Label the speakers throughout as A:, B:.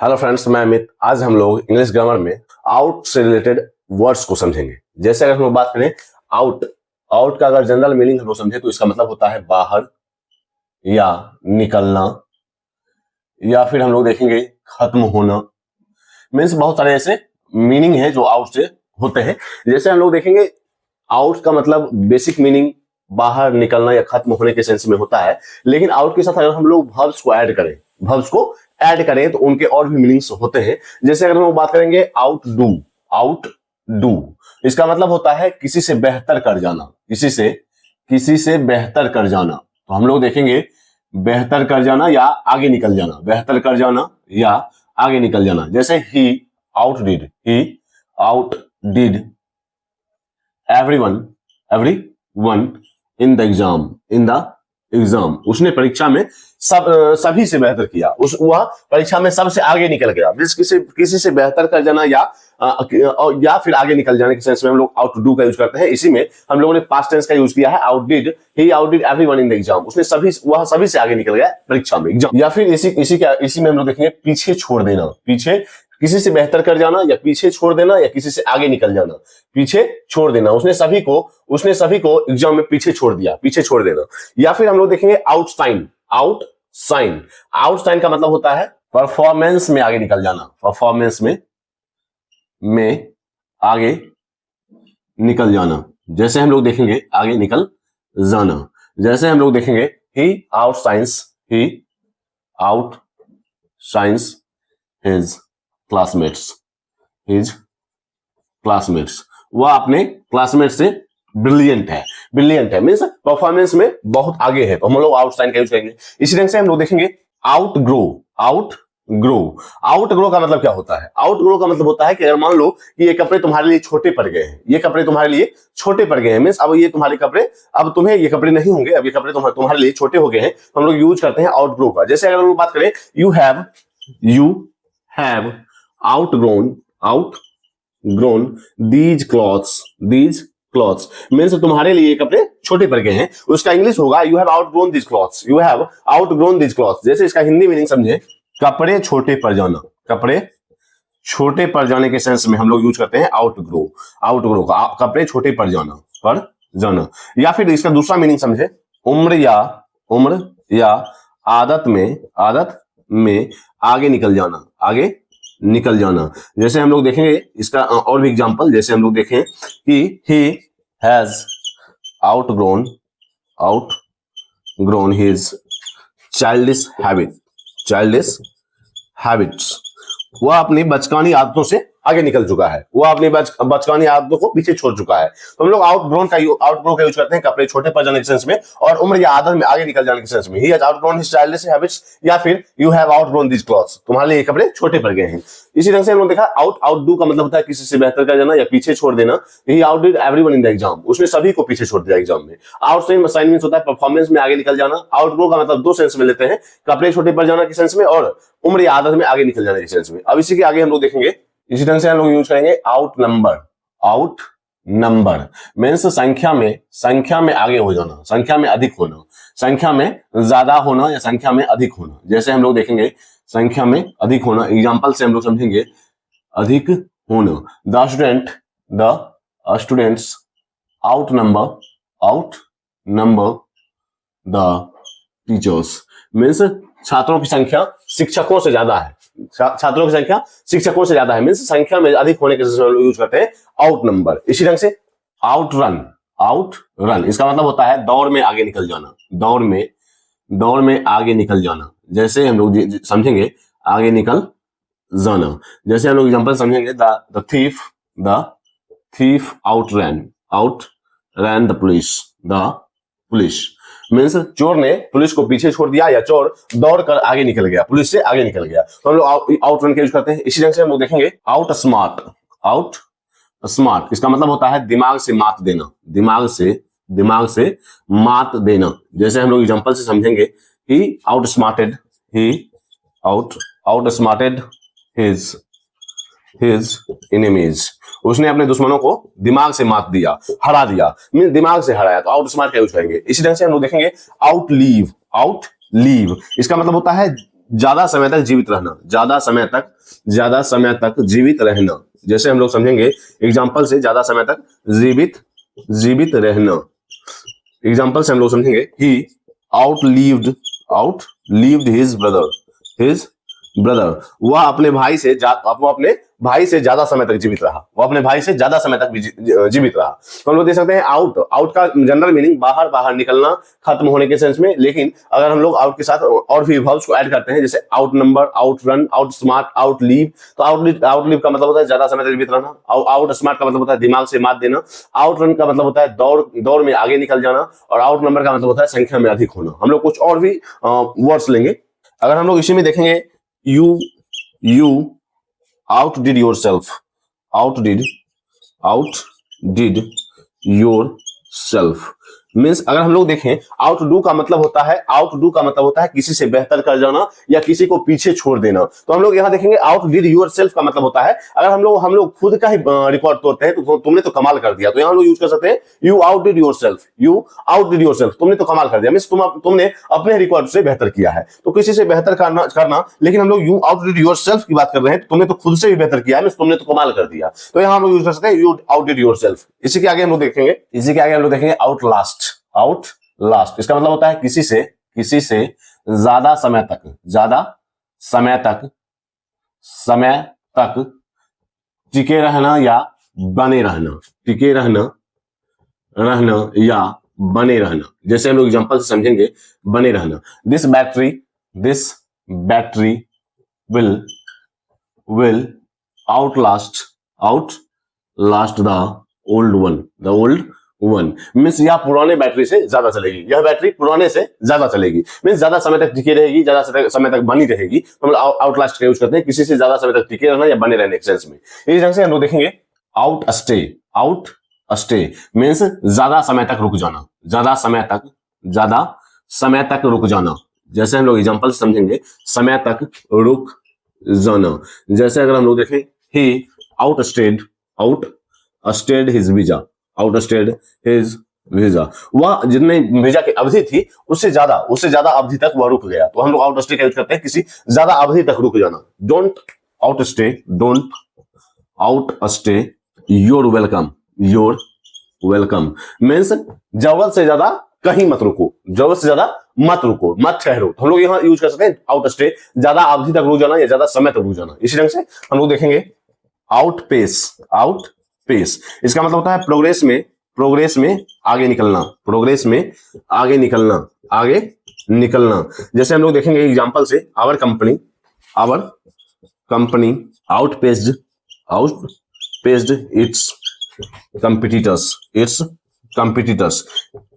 A: Hello friends, मैं अमित। आज हम लोग इंग्लिश ग्रामर में आउट से रिलेटेड वर्ड्स को समझेंगे। जैसे अगर हम लोग बात करें आउट, आउट का अगर जनरल मीनिंग हम लोग समझे तो इसका मतलब होता है बाहर या निकलना, या फिर हम लोग देखेंगे खत्म होना। मीन्स बहुत सारे ऐसे मीनिंग है जो आउट से होते हैं। जैसे हम लोग देखेंगे आउट का मतलब बेसिक मीनिंग बाहर निकलना या खत्म होने के सेंस में होता है, लेकिन आउट के साथ अगर हम लोग वर्ब्स को ऐड करें, वर्ब्स को ऐड करें तो उनके और भी मीनिंग्स होते हैं। जैसे अगर हम लोग बात करेंगे आउट डू, आउट डू इसका मतलब होता है किसी से बेहतर कर जाना, किसी से बेहतर कर जाना। तो हम लोग देखेंगे बेहतर कर जाना या आगे निकल जाना, बेहतर कर जाना या आगे निकल जाना। जैसे ही outdid everyone in the exam, उसने परीक्षा में सभी से बेहतर किया, वह परीक्षा में सबसे आगे निकल गया। किसी से बेहतर कर जाना या फिर आगे निकल जाने के सेंस में हम लोग आउट डू का यूज करते हैं। इसी में हम लोगों ने पास्ट टेंस का यूज किया है, ही आउटडिड एवरीवन इन द एग्जाम, वह सभी से आगे निकल गया परीक्षा में, एग्जाम। या फिर इसी में हम लोग देखेंगे पीछे छोड़ देना, किसी से बेहतर कर जाना या पीछे छोड़ देना या किसी से आगे निकल जाना, पीछे छोड़ देना। उसने सभी को एग्जाम में पीछे छोड़ दिया, पीछे छोड़ देना। या फिर हम लोग देखेंगे आउटसाइन का मतलब होता है परफॉर्मेंस में आगे निकल जाना, परफॉर्मेंस में आगे निकल जाना। जैसे हम लोग देखेंगे आगे निकल जाना। जैसे हम लोग देखेंगे ही आउटसाइंस हिज क्लासमेट्स, वह अपने क्लासमेट से ब्रिलियंट है, मीन्स परफॉर्मेंस में बहुत आगे है, तो हम लोग आउटसाइन का यूज करेंगे। इसी ढंग से हम लोग देखेंगे आउटग्रो का मतलब क्या होता है? आउटग्रो का मतलब होता है कि अगर मान लो कि ये कपड़े तुम्हारे लिए छोटे पड़ गए हैं, मीन्स अब ये तुम्हारे कपड़े, अब तुम्हें ये कपड़े नहीं होंगे, अब ये कपड़े तुम्हारे लिए छोटे हो गए हैं, तो हम लोग यूज करते हैं आउटग्रो का। जैसे अगर हम लोग बात करें you have outgrown these clothes means तुम्हारे लिए कपड़े छोटे पड़ गए हैं, उसका इंग्लिश होगा you have outgrown these clothes। जैसे इसका हिंदी मीनिंग समझे कपड़े छोटे पड़ जाने के सेंस में हम लोग यूज करते हैं आउटग्रो का, कपड़े छोटे पड़ जाना। या फिर इसका दूसरा मीनिंग समझे उम्र या आदत में आगे निकल जाना। जैसे हम लोग देखेंगे इसका और भी एग्जांपल। जैसे हम लोग देखें कि he has outgrown his childish habits, वह अपनी बचकानी आदतों से आगे निकल चुका है, वह अपनी बचकानी आदतों को पीछे छोड़ चुका है। तो हम लोग आउटग्रो का यूज करते हैं कपड़े छोटे पड़ जाने के सेंस में, और उम्र या आदत में आगे निकल जाने के सेंस में। He has outgrown his childish habits, या फिर you have outgrown these clothes, तुम्हारे लिए कपड़े छोटे पड़ गए हैं। इसी ढंग से हम लोग देखा आउटडू का मतलब होता है किसी से बेहतर कर जाना या पीछे छोड़ देना। ही आउटडिड एवरीवन इन द एग्जाम, उसने सभी को पीछे छोड़ दिया एग्जाम में। आउटसाइन मींस होता है परफॉर्मेंस में आगे निकल जाना। आउटग्रो का मतलब दो सेंस में लेते हैं, कपड़े छोटे पड़ जाना के सेंस में और उम्र या आदत में आगे निकल जाने के सेंस में। अब इसी के आगे हम लोग देखेंगे, इसी ढंग से हम लोग यूज करेंगे आउट नंबर मीन्स संख्या में आगे हो जाना, संख्या में अधिक होना, संख्या में ज्यादा होना या संख्या में अधिक होना। जैसे हम लोग देखेंगे संख्या में अधिक होना, एग्जांपल से हम लोग समझेंगे अधिक होना। The students out number the teachers means छात्रों की संख्या शिक्षकों से ज्यादा है, मीन्स संख्या में अधिक होने के यूज करते हैं आउट नंबर। इसी ढंग से आउट रन इसका मतलब होता है दौड़ में आगे निकल जाना, दौड़ में आगे निकल जाना। जैसे हम लोग समझेंगे आगे निकल जाना। जैसे हम लोग एग्जांपल समझेंगे the thief outran the police means चोर ने पुलिस को पीछे छोड़ दिया या चोर दौड़ कर आगे निकल गया, पुलिस से आगे निकल गया। तो हम लोग आउट रन का यूज करते हैं। इसी ढंग से हम लोग देखेंगे आउट स्मार्ट इसका मतलब होता है दिमाग से मात देना। जैसे हम लोग एग्जांपल से समझेंगे ही आउटस्मार्टेड हिज enemies, उसने अपने दुश्मनों को दिमाग से मात दिया, हरा दिया, मीन दिमाग से हराया। तो आउट स्मार्ट का यूज करेंगे। इसी ढंग से हम लोग देखेंगे आउट लीव इसका मतलब होता है ज्यादा समय तक जीवित रहना, ज्यादा समय तक जीवित रहना। जैसे हम लोग समझेंगे एग्जाम्पल से, ज्यादा समय तक जीवित रहना। एग्जाम्पल से हम लोग समझेंगे ही outlived his brother, वह अपने भाई से ज्यादा समय तक जीवित रहा, वो अपने भाई से ज्यादा समय तक जीवित रहा। तो हम लोग देख सकते हैं आउट का जनरल मीनिंग बाहर निकलना, खत्म होने के सेंस में। लेकिन अगर हम लोग आउट के साथ और भी वर्ब्स को ऐड करते हैं, जैसे out number, out run, out smart, out leave, तो आउट लीव का मतलब होता है ज्यादा समय तक जीवित रहना। आउट स्मार्ट का मतलब होता है दिमाग से मात देना। आउट रन का मतलब होता है दौड़ में आगे निकल जाना। और आउट नंबर का मतलब होता है संख्या में अधिक होना। हम लोग कुछ और भी वर्ड्स लेंगे। अगर हम लोग इसी में देखेंगे, you outdid yourself, outdid yourself means अगर हम लोग देखें, आउटडू का मतलब होता है किसी से बेहतर कर जाना या किसी को पीछे छोड़ देना। तो हम लोग यहाँ देखेंगे आउटडिड योरसेल्फ का मतलब होता है अगर हम लोग खुद का ही रिकॉर्ड तोड़ते हैं तो तुमने तो कमाल कर दिया। तो यहाँ हम लोग यूज कर सकते हैं यू आउटडिड योरसेल्फ, तुमने तो कमाल कर दिया, मीन्स तुमने अपने रिकॉर्ड से बेहतर किया है। तो किसी से बेहतर करना, लेकिन हम लोग यू आउटडिड योरसेल्फ की बात कर रहे हैं, तुमने तो खुद से भी बेहतर किया है, मीन्स तुमने तो कमाल कर दिया। तो यहाँ हम लोग यूज कर सकते हैं यू आउटडिड योरसेल्फ। इसी के आगे हम लोग देखेंगे आउटलास्ट। इसका मतलब होता है किसी से ज्यादा समय तक टिके रहना या बने रहना। जैसे हम लोग एग्जांपल से समझेंगे, बने रहना। This battery will outlast the old one means यह पुराने बैटरी से ज्यादा चलेगी, यह बैटरी पुराने से ज्यादा चलेगी, मीन्स ज्यादा समय तक टिकी रहेगी, ज्यादा समय तक बनी रहेगी। तो हम लोग आउटलास्ट का यूज करते हैं किसी से ज्यादा समय तक टिके रहना या बने रहने के सेंस में। इस ढंग से हम लोग देखेंगे आउट स्टे मीन्स ज्यादा समय तक रुक जाना। जैसे हम लोग एग्जांपल समझेंगे, समय तक रुक जाना। जैसे अगर हम लोग देखें, ही outstayed his वीजा, वह जितने वीजा की अवधि थी उससे ज्यादा अवधि तक वह रुक गया। तो हम लोग आउटस्टे का यूज करते हैं किसी ज्यादा अवधि तक रुक जाना। डोंट आउटस्टे योर वेलकम मीन्स जरूरत से ज्यादा कहीं मत रुको, मत ठहरो। तो हम लोग यहाँ यूज कर सकते हैं आउटस्टे, ज्यादा अवधि तक रुक जाना या ज्यादा समय तक रुक जाना। इसी ढंग से हम लोग देखेंगे आउटपेस। इसका मतलब होता है प्रोग्रेस में आगे निकलना। जैसे हम लोग देखेंगे एग्जांपल से, आवर कंपनी आउटपेस्ड इट्स कंपिटिटर्स।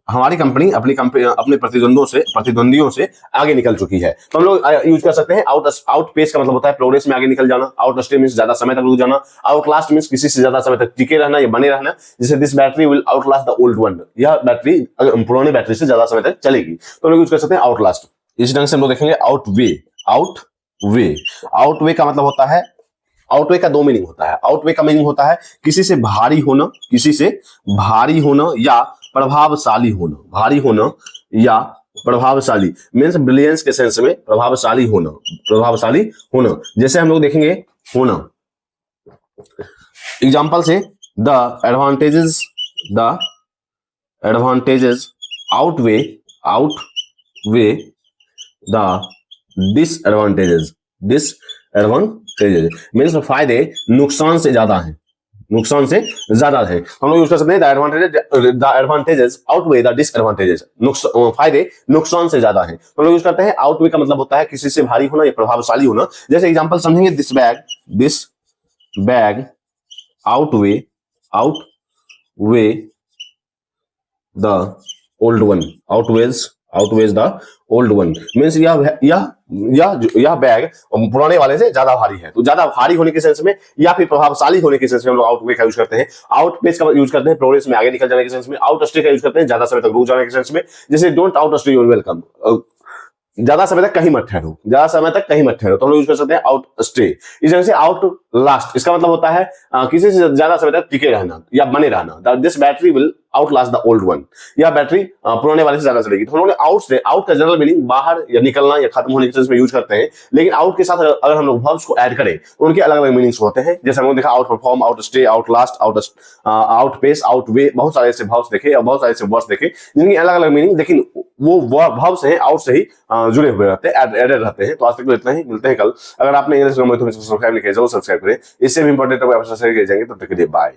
A: हमारी कंपनी अपने प्रतिद्वंदियों से आगे निकल चुकी है। तो हम लोग यूज कर सकते हैं आउटपेस का मतलब होता है प्रोग्रेस में आगे निकल जाना। आउटस्टे मींस ज्यादा समय तक रुक जाना। आउटलास्ट मींस किसी से ज्यादा समय तक टिके रहना या बने रहना। जैसे this battery will Outlast the old one, यह बैटरी पुरानी बैटरी से ज्यादा समय तक चलेगी। तो हम लोग यूज कर सकते हैं आउटलास्ट। इस ढंग से हम लोग देखेंगे आउटवे का मतलब होता है, आउटवे का दो मीनिंग होता है। आउटवे का मीनिंग होता है किसी से भारी होना या प्रभावशाली मीन्स ब्रिलियंस के सेंस में प्रभावशाली होना। जैसे हम लोग देखेंगे होना, एग्जांपल से the advantages outweigh the disadvantages means फायदे नुकसान से ज्यादा है। हम लोग यूज कर सकते हैं the advantages outweigh the disadvantages, फायदे नुकसान से ज्यादा है। हम लोग यूज करते हैं आउटवे का मतलब होता है किसी से भारी होना या प्रभावशाली होना। जैसे एग्जांपल समझेंगे, this bag outweigh the old one, outweighs the old one means यह बैग पुराने वाले से ज्यादा भारी है। तो ज्यादा भारी होने के सेंस में या फिर प्रभावशाली होने के सेंस में हम लोग आउटवे का यूज करते हैं। आउटपेस का यूज करते हैं प्रोग्रेस में आगे निकल जाने के सेंस में। आउटस्टे का यूज करते हैं ज्यादा समय तक रुक जाने के सेंस में। जैसे डोंट आउटस्टे योर वेलकम, ज्यादा समय तक कहीं मत ठहरो, ज्यादा समय तक कहीं मत ठहरो, तो हम लोग यूज कर सकते हैं आउट स्टे। इस जगह से आउट लास्ट, इसका मतलब होता है किसी से ज्यादा समय तक टिके रहना या बने रहना। This battery will out last the old one, यह बैटरी पुराने वाले से ज्यादा चलेगी। तो हम लोग ने आउट से, आउट का जनरल मीनिंग बाहर या निकलना या खत्म होने के सेंस में यूज करते हैं, लेकिन आउट के साथ अगर हम लोग वर्ब्स को ऐड करें तो उनके अलग अलग मीनिंग्स होते हैं। जैसे हम लोग देखा outperform, outstay, outlast, outpace, outweigh, बहुत सारे ऐसे वर्ब्स देखे और बहुत सारे ऐसे वर्ड्स देखे जिनकी अलग अलग मीनिंग, लेकिन वो वर्ब्स हैं आउट से ही जुड़े हुए रहते हैं, एडेड रहते हैं। तो आज तक तो इतना ही, मिलते हैं कल। अगर आपने इंग्लिश ग्रामर तो सब्सक्राइब नहीं किया जरूर सब्सक्राइब करें, इससे भी इंपॉर्टेंट जाएंगे। तब तक के लिए बाय।